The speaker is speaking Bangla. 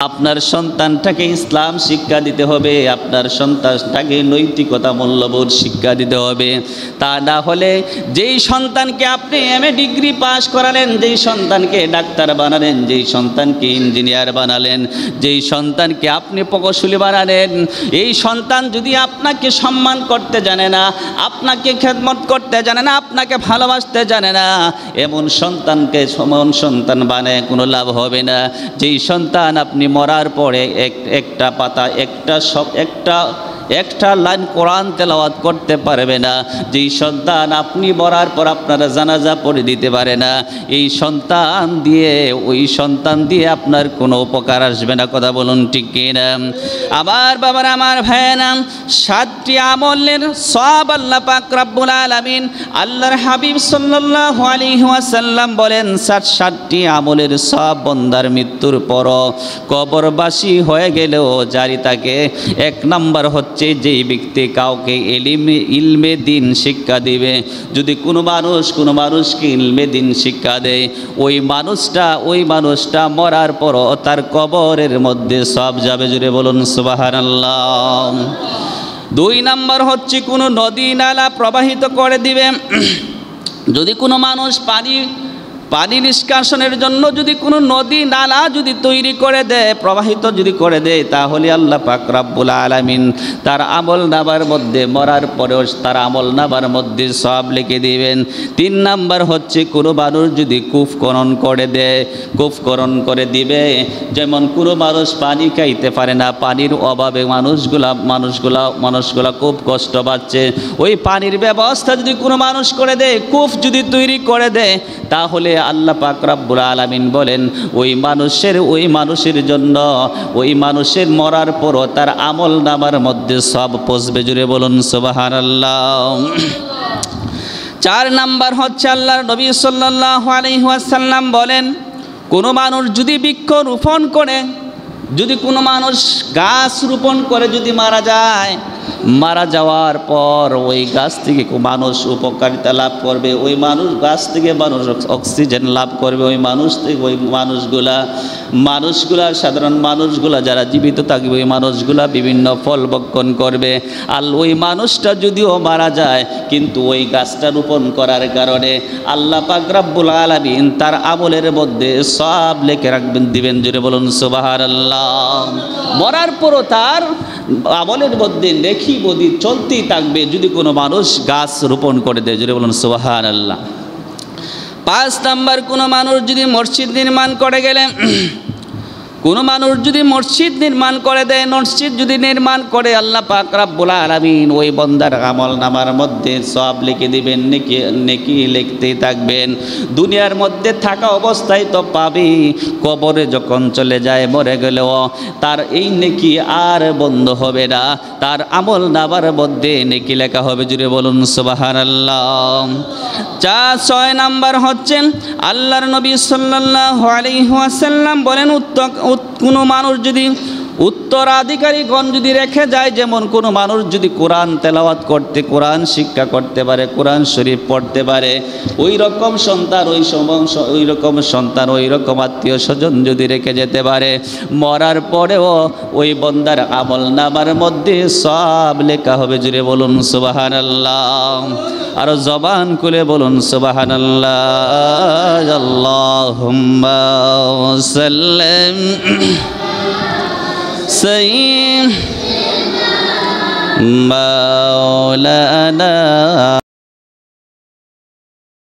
আপনার সন্তানটাকে ইসলাম শিক্ষা দিতে হবে, আপনার সন্তানটাকে নৈতিকতা মূল্যবোধ শিক্ষা দিতে হবে। তা না হলে যেই সন্তানকে আপনি এমএ ডিগ্রি পাস করালেন, যেই সন্তানকে ডাক্তার বানালেন, যেই সন্তানকে ইঞ্জিনিয়ার বানালেন, যেই সন্তানকে আপনি প্রকৌশলী বানালেন, এই সন্তান যদি আপনাকে সম্মান করতে জানে না, আপনাকে খেদমত করতে জানে না, আপনাকে ভালোবাসতে জানে না, এমন সন্তানকে সমান সন্তান বানায় কোনো লাভ হবে না। যেই সন্তান আপনি মরার পরে একটা পাতা একটা লাইন কোরআন তেলাওয়াত করতে পারবে না, যেই সন্তান আপনি মরার পর আপনারা জানাজা পড়ে দিতে পারে না, ওই সন্তান দিয়ে আপনার কোনো উপকার আসবে না। কথা বলুন ঠিক কিনা? আমার বাবার, আমার ভাইয়েরা, 7টি আমলের সওয়াব আল্লাহ পাক রব্বুল আলামিন আল্লাহর হাবিব সাল্লাল্লাহু আলাইহি ওয়াসাল্লাম বলেন 7টি আমলের সওয়াব বান্দার মৃত্যুর পর কবরবাসী হয়ে গেলেও জারি থাকে। 1 নাম্বার হচ্ছে যেই ব্যক্তি কাউকে ইলমে দিন শিক্ষা দিবে। যদি কোনো মানুষকে ইলমে দিন শিক্ষা দেয়, ওই মানুষটা মরার পর তার কবরের মধ্যে সব যাবে। জুড়ে বলুন সুবহানাল্লাহ। 2 নাম্বার হচ্ছে কোনো নদী নালা প্রবাহিত করে দিবে। যদি কোনো মানুষ পানি নিষ্কাশনের জন্য যদি কোনো নদী নালা যদি তৈরি করে দেয়, প্রবাহিত যদি করে দেয়, তাহলে আল্লাহ পাক রব্বুল আলামিন তার আমল নামার মধ্যে মরার পরেও তার আমল নামার মধ্যে সব লিখে দিবেন। 3 নাম্বার হচ্ছে কোনো মানুষ যদি কূপখনন করে দিবে, যেমন কোনো মানুষ পানি খাইতে পারে না, পানির অভাবে মানুষগুলা খুব কষ্ট পাচ্ছে, ওই পানির ব্যবস্থা যদি কোনো মানুষ করে দেয়, কূপ যদি তৈরি করে দেয়, তাহলে আল্লাহ পাক রব্বুল আলামিন বলেন ওই মানুষের জন্য, ওই মানুষের মরার পরও তার আমল নামার মধ্যে সব পৌঁছবে। জুড়ে বলুন সুবহানাল্লাহ। 4 নাম্বার হচ্ছে আল্লাহর নবী সাল্লাল্লাহু আলাইহি ওয়াসাল্লাম বলেন কোনো মানুষ যদি বৃক্ষ রোপণ করে, যদি কোনো মানুষ গাছ রোপণ করে যদি মারা যাওয়ার পর ওই গাছ থেকে মানুষ উপকারিতা লাভ করবে, ওই গাছ থেকে মানুষ অক্সিজেন লাভ করবে, ওই মানুষগুলা সাধারণ মানুষগুলা যারা জীবিত থাকবে, ওই মানুষগুলা বিভিন্ন ফল ভক্ষণ করবে। আর ওই মানুষটা যদিও মারা যায়, কিন্তু ওই গাছটা রোপণ করার কারণে আল্লাহ পাক রব্বুল আলামিন তার আমলের মধ্যে সব লিখে দিবেন। জুড়ে বলুন সুবহানাল্লাহ। মরার পরও তার আমলের মধ্যে নেকি বদি চলতেই থাকবে যদি কোনো মানুষ গাছ রোপণ করে দেয়। জুড়ে বলুন সুবহানাল্লাহ। 5 নাম্বার কোনো মানুষ যদি মসজিদ নির্মাণ করে গেলে, কোনো মানুষ যদি মসজিদ নির্মাণ করে দেয়, মসজিদ যদি নির্মাণ করে, আল্লাহ পাক রব্বুল আলামিন ওই বান্দার আমল নামার মধ্যে সব লিখে দিবেন, নেকি লিখতেই থাকবেন। দুনিয়ার মধ্যে থাকা অবস্থায় তো পাবি, কবরে যখন চলে যায় মরে গেলেও তার এই নেকি আর বন্ধ হবে না, তার আমল নামার মধ্যে নেকি লেখা হবে। জুড়ে বলুন সুবহানাল্লাহ। 6 নাম্বার হচ্ছেন আল্লাহর নবী সাল্লাল্লাহু আলাইহি ওয়াসাল্লাম বলেন কোনো মানুষ যদি উত্তরাধিকারীগণ যদি রেখে যায়, যেমন কোনো মানুষ যদি কোরআন তেলাওয়াত করতে, কোরআন শিক্ষা করতে পারে, কোরআন শরীফ পড়তে পারে, ওই রকম সন্তান ওই রকম আত্মীয় স্বজন যদি রেখে যেতে পারে, মরার পরেও ওই বান্দার আমল নামার মধ্যে সব লেখা হবে। জুড়ে বলুন সুবহানাল্লাহ। আরো জবান খুলে বলুন সুবহানাল্লাহ। আল্লাহুম্মা সাল্লিম সাইয়্যিদিনা মাওলানা